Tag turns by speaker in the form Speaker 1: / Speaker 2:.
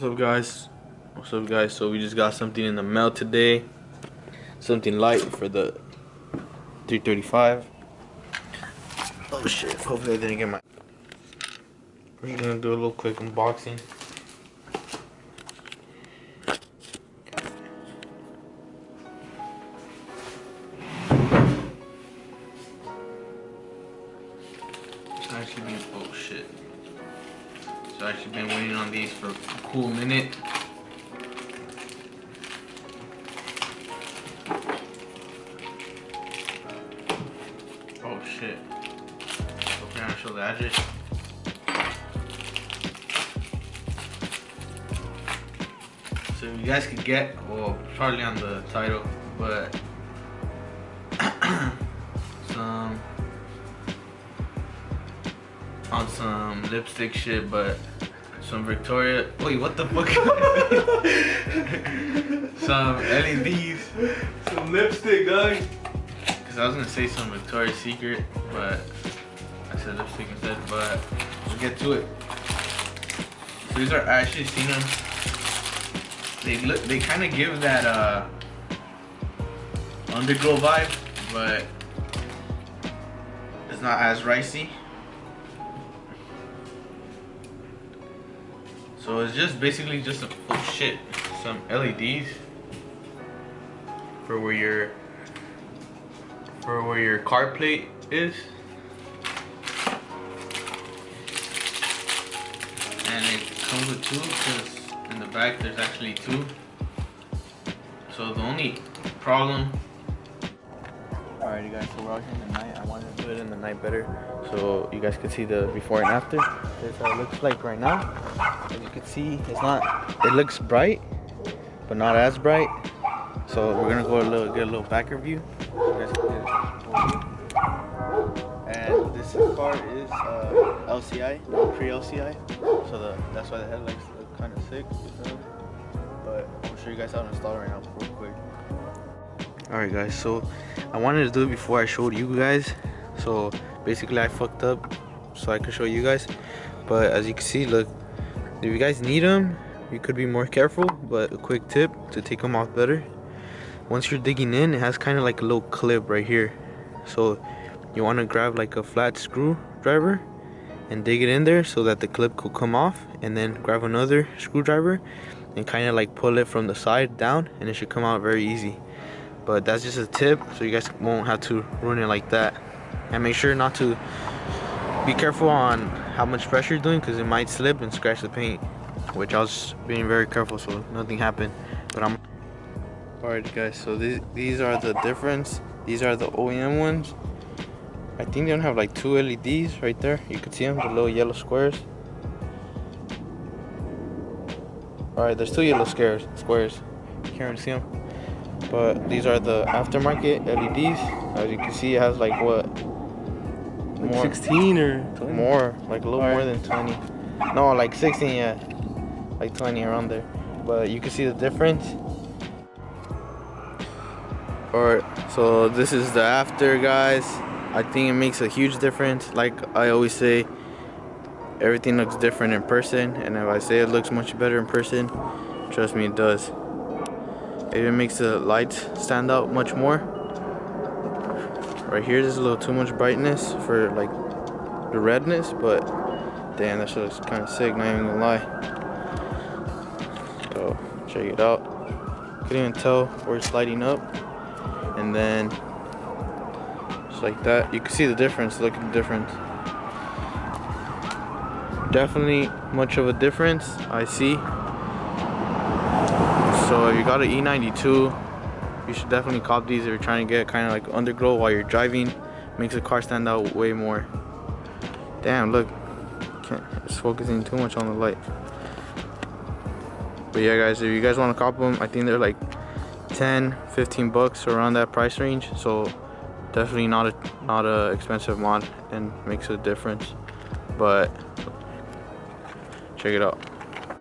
Speaker 1: What's up guys? So we just got something in the mail today. Something light for the 335. Oh shit, hopefully I didn't get my... We're gonna do a little quick unboxing. It's actually been... oh shit. So I've actually been waiting on these for a cool minute. Oh shit. Okay, I'll show the address. So you guys could get, well, probably on the title, but some lipstick shit, but some Victoria. Wait, what the fuck? Some LEDs.
Speaker 2: Some lipstick, guys.
Speaker 1: Cause I was gonna say some Victoria's Secret, but I said lipstick instead. But let's get to it. So these are, I actually seen them. They kind of give that underglow vibe, but it's not as ricey. So it's just basically just some LEDs for where your card plate is. And it comes with two, because in the back there's actually two. So the only problem... Alrighty guys, so we're out here in the night. I wanted to do it in the night better, so you guys can see the before and after. This is how it looks like right now. As you can see, it looks bright, but not as bright. So we're gonna go get a little backer view. And this car is LCI, pre-LCI. So that's why the headlights look kind of sick. But I'll show you guys how to install it right now real quick. Alright guys, so I wanted to do it before I showed you guys. So basically I fucked up so I could show you guys. But as you can see, look, if you guys need them, you could be more careful. But a quick tip to take them off better: once you're digging in, it has kind of like a little clip right here. So you want to grab like a flat screwdriver and dig it in there so that the clip could come off, and then grab another screwdriver and kind of like pull it from the side down, and it should come out very easy. But that's just a tip, so you guys won't have to ruin it like that. And make sure not to be careful on how much pressure you're doing, because it might slip and scratch the paint, which I was being very careful so nothing happened. But I'm alright guys, so these are the difference. These are the OEM ones. I think they don't have like two LEDs right there. You can see them, the little yellow squares. Alright, there's two yellow squares. You can't really see them. But these are the aftermarket LEDs. As you can see, it has like what?
Speaker 2: Like more, 16 or 20?
Speaker 1: More, like a little more than 20. No, like 16, yeah. Like 20 around there. But you can see the difference. Alright, so this is the after, guys. I think it makes a huge difference. Like I always say, everything looks different in person. And if I say it looks much better in person, trust me, it does. It even makes the lights stand out much more. Right here, there's a little too much brightness for like the redness, but damn, that shit looks kind of sick, not even gonna lie. So check it out. Couldn't even tell where it's lighting up, and then just like that, you can see the difference. Look at the difference. Definitely much of a difference, I see. So if you got an E92, you should definitely cop these if you're trying to get kind of like underglow while you're driving. Makes the car stand out way more. Damn, look, it's focusing too much on the light. But yeah guys, if you guys want to cop them, I think they're like 10-15 bucks around that price range. So definitely not a expensive mod, and makes a difference. But check it out.